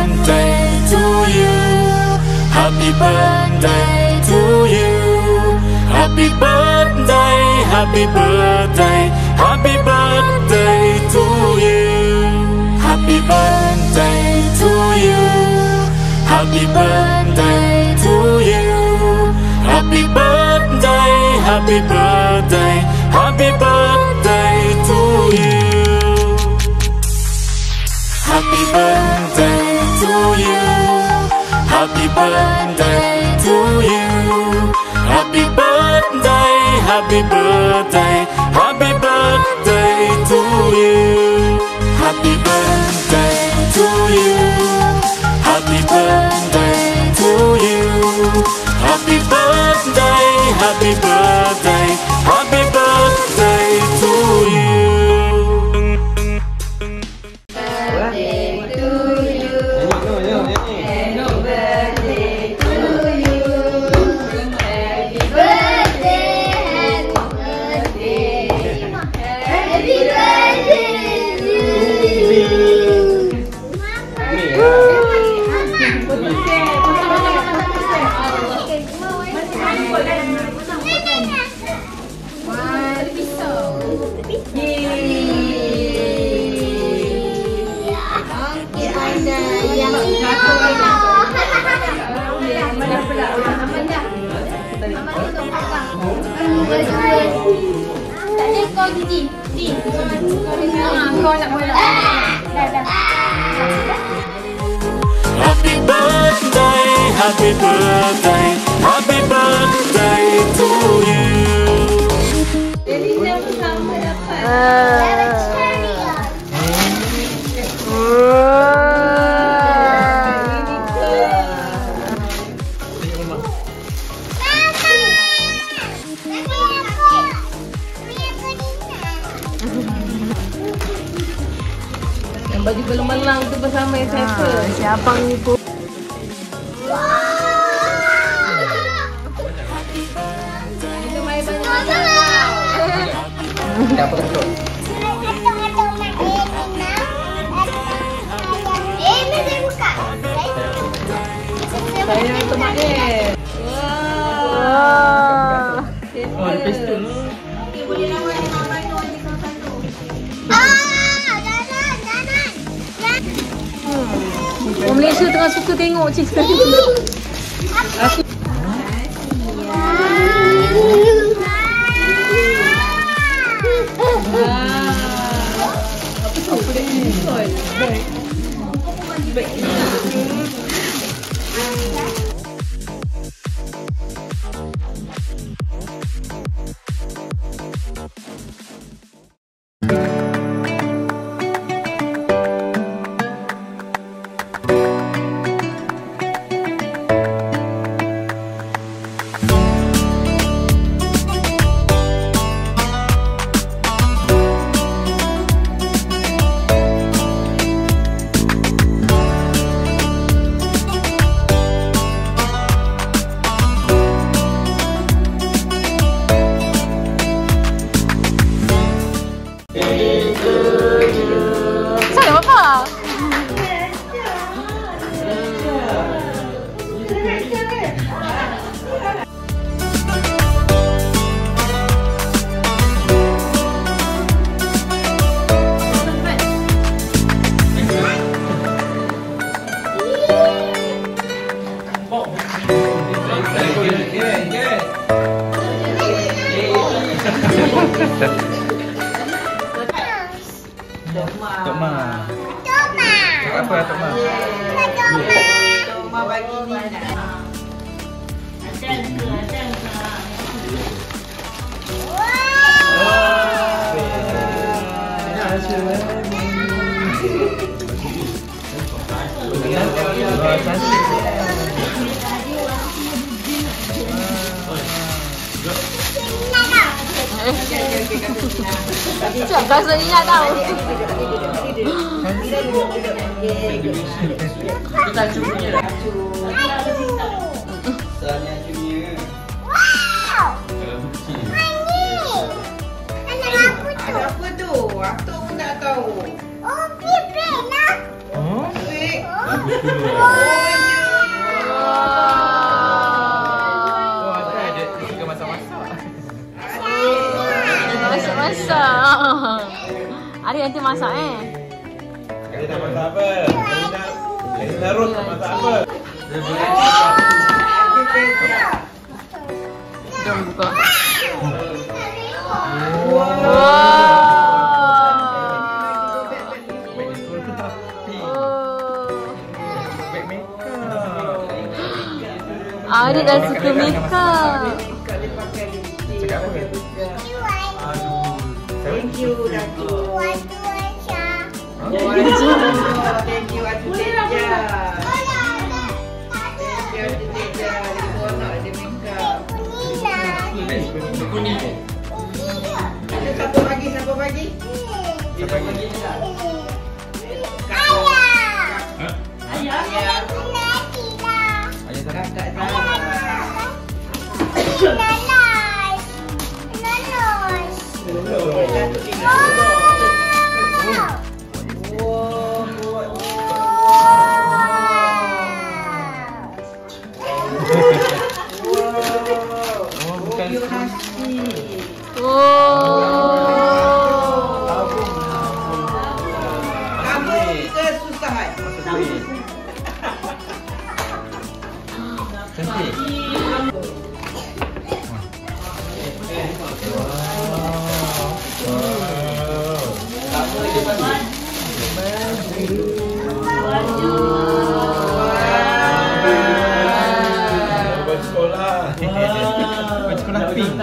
birthday to you. Happy birthday to you. Happy birthday, happy birthday, happy birthday to you. Happy birthday to you. Happy birthday to you. Happy birthday, happy birthday, happy birthday to you. Happy birthday to you. Happy birthday to you. Happy birthday, happy birthday, happy birthday to you. Happy birthday to you. Happy birthday to you. Happy birthday, happy birthday, happy birthday to you. Kau Didi, kau nak bola. Happy birthday, happy birthday, happy birthday to you. Jadi siapa sama dapat? Yang baju belum menang tu bersama siapa? Siapa ni pun? Itu main banyak. Dapat betul. Saya untuk Mak Ed. Wah. Oh, ada pistol. Okey, boleh lawan Mak Manu aja satu-satu. Orang Malaysia tengah suka tengok cerita ni. Apa dia pistol? Baik. Salah apa? Tok Ma. Apa Tok Ma? Tok Ma bagi ni nak. Macam rasa ingat tau. Kita cuci lah. Soalnya cuci. Ada apa tu? Aku pun tak tahu. Oh, pipik lah. Oh? Wait. Dia suka masak-masak. Masak. Ari nanti masak Dia nak masak apa? Lagi Rose nak masak apa? Jom buka. Ari dah suka makeup. Cakap apa? Thank you, Dato'. Oh, Thank you, Atu Teja. Thank you, Atu Teja. Dia nak ada makeup. Ada siapa bagi? Siapa bagi? Ayah. Ayah Kakak sana. Oh, bukan Kamu ke susah? cantik. Baju sekolah. Baju sekolah pink.